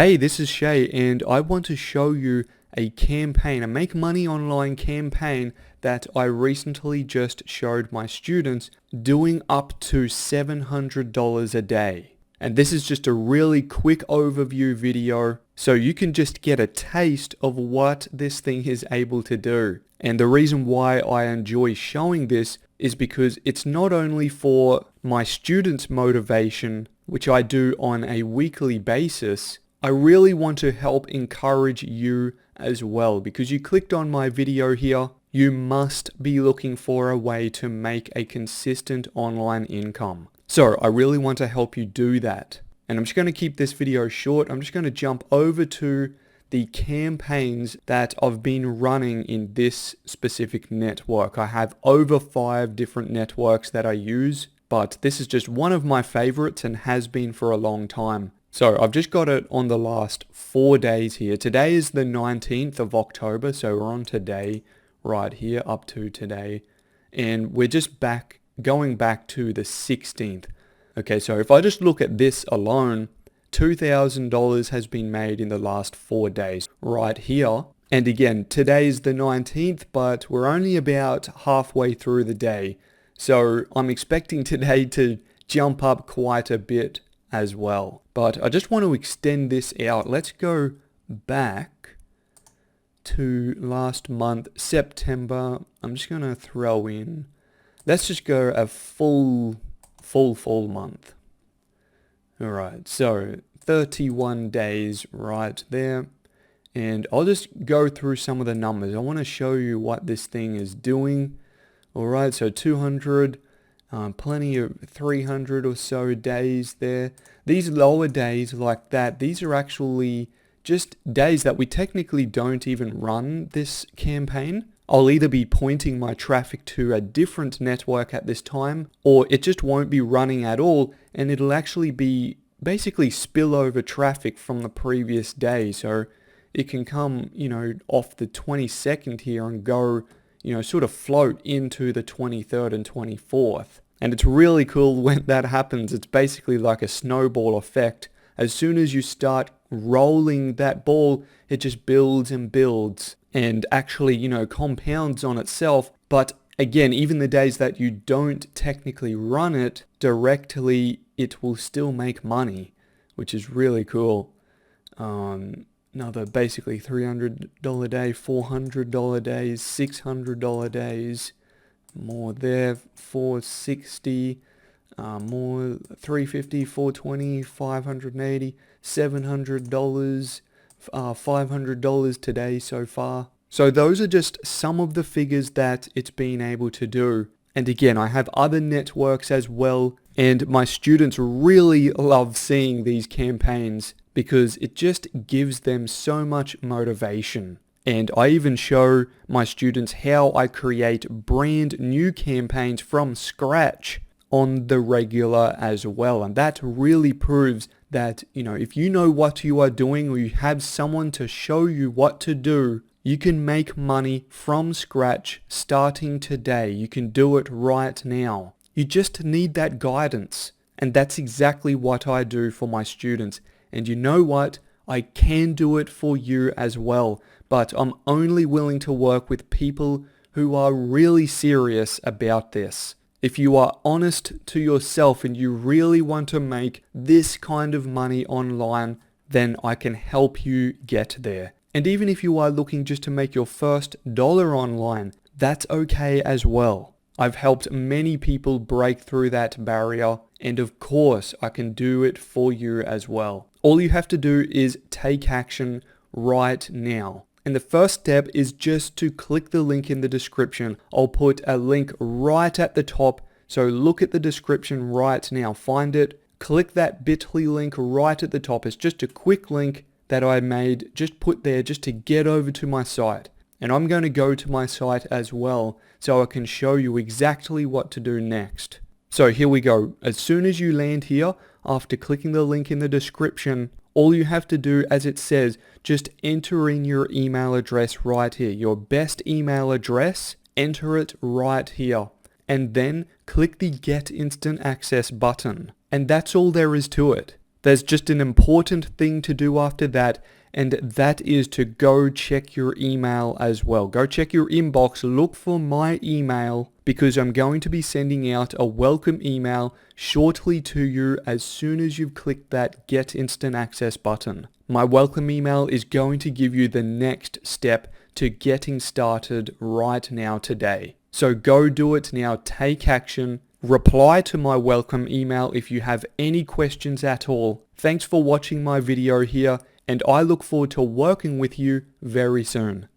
Hey, this is Shay, and I want to show you a campaign, a make money online campaign that I recently just showed my students doing up to $700 a day. And this is just a really quick overview video so you can just get a taste of what this thing is able to do. And the reason why I enjoy showing this is because it's not only for my students' motivation, which I do on a weekly basis. I really want to help encourage you as well, because you clicked on my video here. You must be looking for a way to make a consistent online income. So I really want to help you do that. And I'm just going to keep this video short. I'm just going to jump over to the campaigns that I've been running in this specific network. I have over 5 different networks that I use, but this is just one of my favorites and has been for a long time. So I've just got it on the last 4 days here. Today is the 19th of October, so we're on today right here up to today. And we're just going back to the 16th. Okay, so if I just look at this alone, $2,000 has been made in the last 4 days right here. And again, today's the 19th, but we're only about halfway through the day. So I'm expecting today to jump up quite a bit as well. But I just want to extend this out. Let's go back to last month, September. I'm just going to throw in, let's just go a full month. All right, so 31 days right there. And I'll just go through some of the numbers. I want to show you what this thing is doing. All right, so 200, plenty of 300 or so days there. These lower days like that, these are actually just days that we technically don't even run this campaign. I'll either be pointing my traffic to a different network at this time, or it just won't be running at all, and it'll actually be basically spillover traffic from the previous day. So it can come, off the 22nd here and go, sort of float into the 23rd and 24th. And it's really cool when that happens. It's basically like a snowball effect. As soon as you start rolling that ball, it just builds and builds and actually, compounds on itself. But again, even the days that you don't technically run it directly, it will still make money, which is really cool. Another basically $300 day, $400 days, $600 days, more there, $460, more $350, $420, $580, $700, $500 today so far. So those are just some of the figures that it's been able to do. And again, I have other networks as well, and my students really love seeing these campaigns because it just gives them so much motivation. And I even show my students how I create brand new campaigns from scratch on the regular as well. And that really proves that, if you know what you are doing, or you have someone to show you what to do, you can make money from scratch starting today. You can do it right now. You just need that guidance. And that's exactly what I do for my students. And you know what? I can do it for you as well. But I'm only willing to work with people who are really serious about this. If you are honest to yourself and you really want to make this kind of money online, then I can help you get there. And even if you are looking just to make your first dollar online, that's okay as well. I've helped many people break through that barrier, and of course I can do it for you as well. All you have to do is take action right now. And the first step is just to click the link in the description. I'll put a link right at the top, so look at the description right now, find it, click that bit.ly link right at the top. It's just a quick link that I made, just put there just to get over to my site. And I'm going to go to my site as well so I can show you exactly what to do next. So here we go. As soon as you land here, after clicking the link in the description, all you have to do, as it says, just enter in your email address right here. Your best email address, enter it right here. And then click the Get Instant Access button. And that's all there is to it. There's just an important thing to do after that, and that is to go check your email as well. Go check your inbox, look for my email, because I'm going to be sending out a welcome email shortly to you as soon as you've clicked that Get Instant Access button. My welcome email is going to give you the next step to getting started right now today. So go do it now, take action. Reply to my welcome email if you have any questions at all. Thanks for watching my video here, and I look forward to working with you very soon.